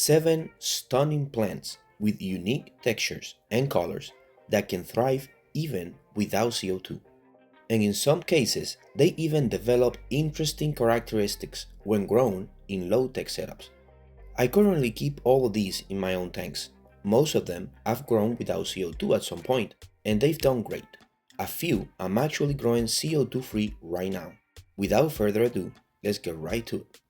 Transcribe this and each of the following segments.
7 stunning plants with unique textures and colors that can thrive even without CO2. And in some cases, they even develop interesting characteristics when grown in low-tech setups. I currently keep all of these in my own tanks. Most of them I've grown without CO2 at some point, and they've done great. A few I'm actually growing CO2 free right now. Without further ado, let's get right to it.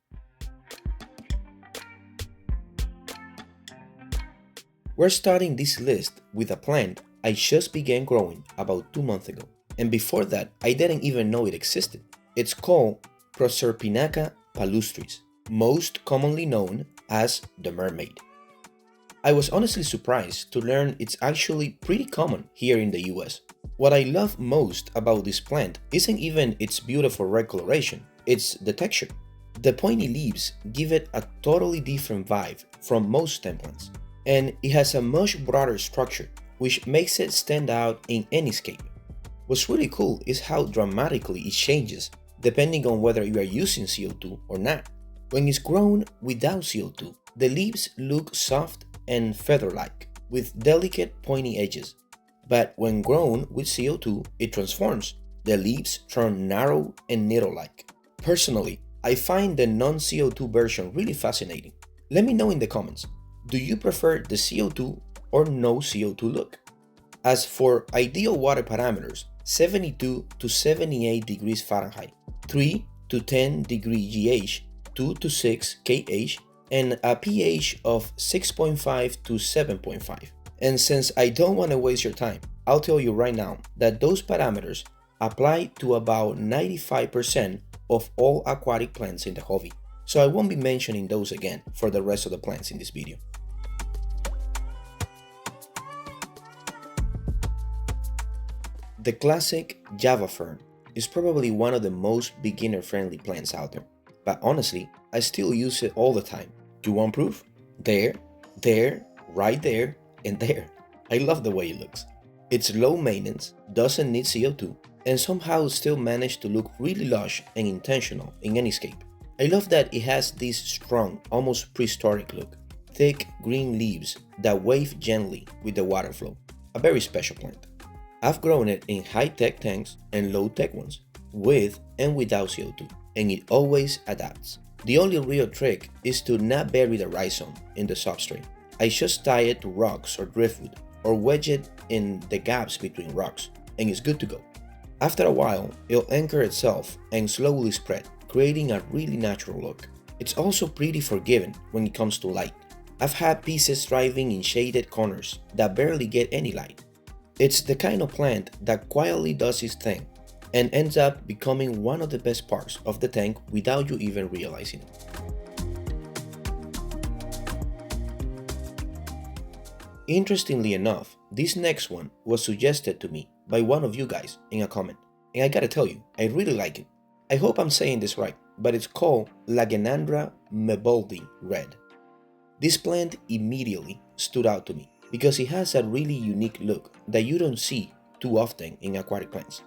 We're starting this list with a plant I just began growing about 2 months ago, and before that I didn't even know it existed. It's called Proserpinaca palustris, most commonly known as the mermaid. I was honestly surprised to learn it's actually pretty common here in the US. What I love most about this plant isn't even its beautiful red coloration, it's the texture. The pointy leaves give it a totally different vibe from most stem plants, and it has a much broader structure, which makes it stand out in any scape. What's really cool is how dramatically it changes depending on whether you are using CO2 or not. When it's grown without CO2, the leaves look soft and feather-like, with delicate pointy edges. But when grown with CO2, it transforms. The leaves turn narrow and needle-like. Personally, I find the non-CO2 version really fascinating. Let me know in the comments, do you prefer the CO2 or no CO2 look? As for ideal water parameters, 72 to 78 degrees Fahrenheit, 3 to 10 degree GH, 2 to 6 KH, and a pH of 6.5 to 7.5. And since I don't want to waste your time, I'll tell you right now that those parameters apply to about 95% of all aquatic plants in the hobby, so I won't be mentioning those again for the rest of the plants in this video. The classic Java fern is probably one of the most beginner-friendly plants out there, but honestly, I still use it all the time. Do you want proof? There, right there, and there. I love the way it looks. It's low maintenance, doesn't need CO2, and somehow still managed to look really lush and intentional in any scape. I love that it has this strong, almost prehistoric look. Thick green leaves that wave gently with the water flow. A very special plant. I've grown it in high-tech tanks and low-tech ones, with and without CO2, and it always adapts. The only real trick is to not bury the rhizome in the substrate. I just tie it to rocks or driftwood, or wedge it in the gaps between rocks, and it's good to go. After a while, it'll anchor itself and slowly spread, creating a really natural look. It's also pretty forgiving when it comes to light. I've had pieces thriving in shaded corners that barely get any light. It's the kind of plant that quietly does its thing and ends up becoming one of the best parts of the tank without you even realizing it. Interestingly enough, this next one was suggested to me by one of you guys in a comment, and I gotta tell you, I really like it. I hope I'm saying this right, but it's called Lagenandra meeboldii red. This plant immediately stood out to me because it has a really unique look that you don't see too often in aquatic plants.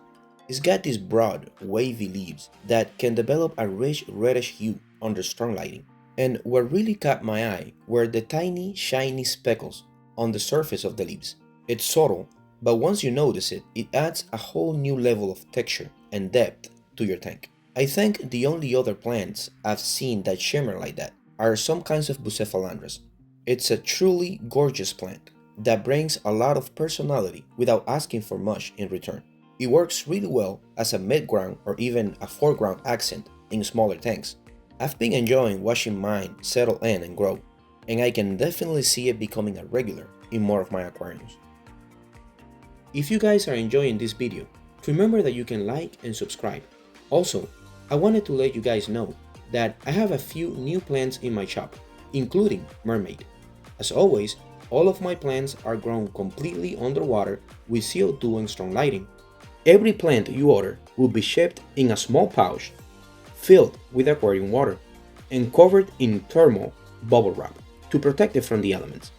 It's got these broad, wavy leaves that can develop a rich reddish hue under strong lighting. And what really caught my eye were the tiny, shiny speckles on the surface of the leaves. It's subtle, but once you notice it, it adds a whole new level of texture and depth to your tank. I think the only other plants I've seen that shimmer like that are some kinds of Bucephalandras. It's a truly gorgeous plant that brings a lot of personality without asking for much in return. It works really well as a mid-ground or even a foreground accent in smaller tanks. I've been enjoying watching mine settle in and grow, and I can definitely see it becoming a regular in more of my aquariums. If you guys are enjoying this video, remember that you can like and subscribe. Also, I wanted to let you guys know that I have a few new plants in my shop, including mermaid. As always, all of my plants are grown completely underwater with CO2 and strong lighting. Every plant you order will be shipped in a small pouch, filled with aquarium water, and covered in thermal bubble wrap to protect it from the elements.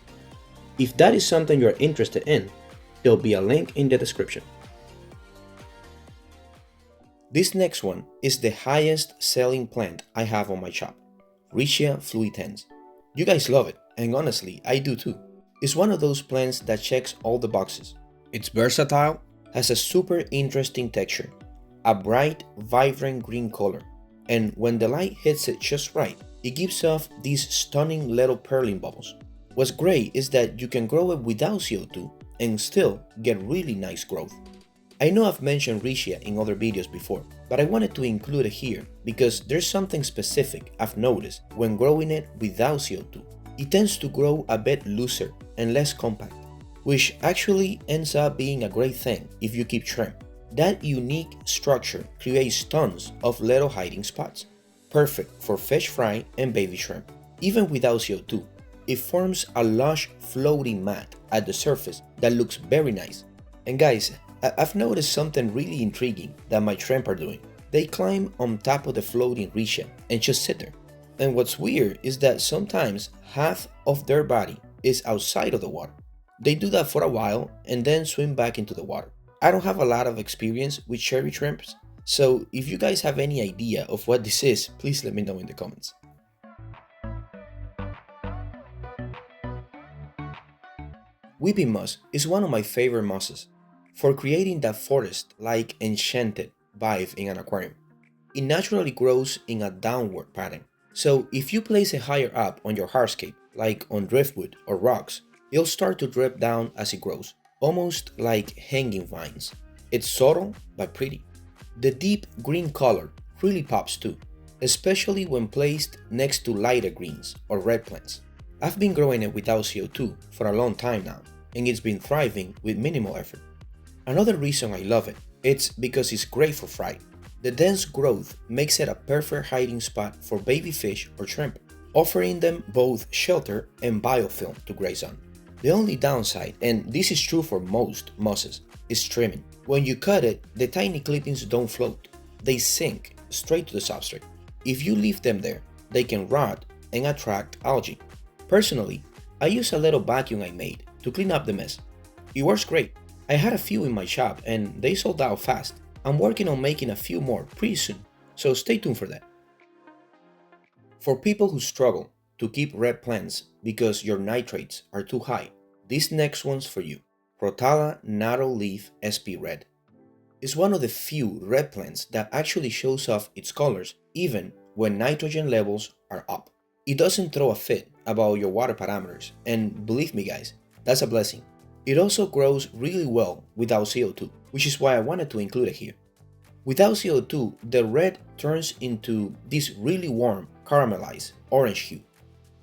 If that is something you're interested in, there'll be a link in the description. This next one is the highest selling plant I have on my shop, Riccia fluitans. You guys love it, And honestly, I do too. It's one of those plants that checks all the boxes. It's versatile, has a super interesting texture, a bright, vibrant green color, and when the light hits it just right, it gives off these stunning little perling bubbles. What's great is that you can grow it without CO2 and still get really nice growth. I know I've mentioned Riccia in other videos before, but I wanted to include it here because there's something specific I've noticed when growing it without CO2. It tends to grow a bit looser and less compact, which actually ends up being a great thing if you keep shrimp. That unique structure creates tons of little hiding spots, perfect for fish fry and baby shrimp. Even without CO2, it forms a lush floating mat at the surface that looks very nice. And guys, I've noticed something really intriguing that my shrimp are doing. They climb on top of the floating Riccia and just sit there. And what's weird is that sometimes half of their body is outside of the water. They do that for a while and then swim back into the water. I don't have a lot of experience with cherry shrimps, so if you guys have any idea of what this is, please let me know in the comments. Weeping moss is one of my favorite mosses for creating that forest-like enchanted vibe in an aquarium. It naturally grows in a downward pattern, so if you place it higher up on your hardscape, like on driftwood or rocks, it'll start to drip down as it grows, almost like hanging vines. It's subtle but pretty. The deep green color really pops too, especially when placed next to lighter greens or red plants. I've been growing it without CO2 for a long time now, and it's been thriving with minimal effort. Another reason I love it, it's because it's great for fry. The dense growth makes it a perfect hiding spot for baby fish or shrimp, offering them both shelter and biofilm to graze on. The only downside, and this is true for most mosses, is trimming. When you cut it, the tiny clippings don't float. They sink straight to the substrate. If you leave them there, they can rot and attract algae. Personally, I use a little vacuum I made to clean up the mess. It works great. I had a few in my shop and they sold out fast. I'm working on making a few more pretty soon, so stay tuned for that. For people who struggle to keep red plants because your nitrates are too high, this next one's for you. Rotala Narrow Leaf SP Red. It's one of the few red plants that actually shows off its colors even when nitrogen levels are up. It doesn't throw a fit about your water parameters, and believe me guys, that's a blessing. It also grows really well without CO2, which is why I wanted to include it here. Without CO2, the red turns into this really warm, caramelized orange hue,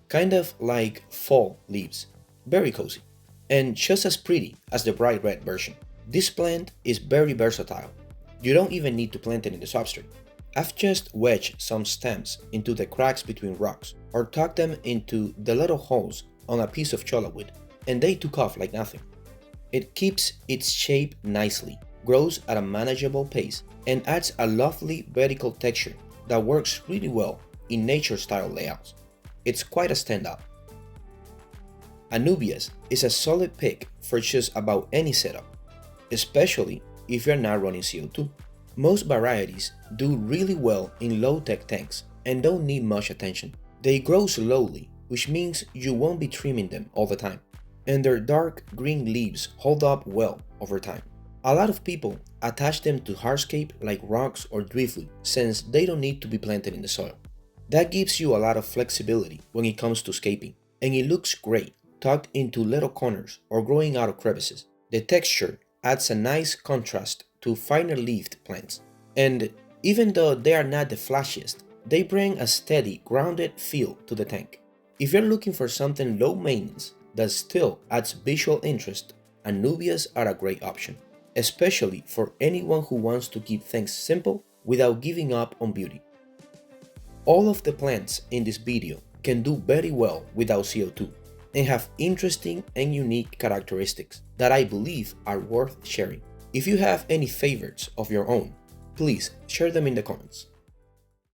kind of like fall leaves, very cozy, and just as pretty as the bright red version. This plant is very versatile. You don't even need to plant it in the substrate. I've just wedged some stems into the cracks between rocks or tucked them into the little holes on a piece of cholla wood, and they took off like nothing. It keeps its shape nicely, grows at a manageable pace, and adds a lovely vertical texture that works really well in nature-style layouts. It's quite a standout. Anubias is a solid pick for just about any setup, especially if you're not running CO2. Most varieties do really well in low-tech tanks and don't need much attention. They grow slowly, which means you won't be trimming them all the time, and their dark green leaves hold up well over time. A lot of people attach them to hardscape like rocks or driftwood since they don't need to be planted in the soil. That gives you a lot of flexibility when it comes to scaping, and it looks great tucked into little corners or growing out of crevices. The texture adds a nice contrast to finer leafed plants, and even though they are not the flashiest, they bring a steady, grounded feel to the tank. If you're looking for something low maintenance that still adds visual interest, Anubias are a great option, especially for anyone who wants to keep things simple without giving up on beauty. All of the plants in this video can do very well without CO2 and have interesting and unique characteristics that I believe are worth sharing. If you have any favorites of your own, please share them in the comments.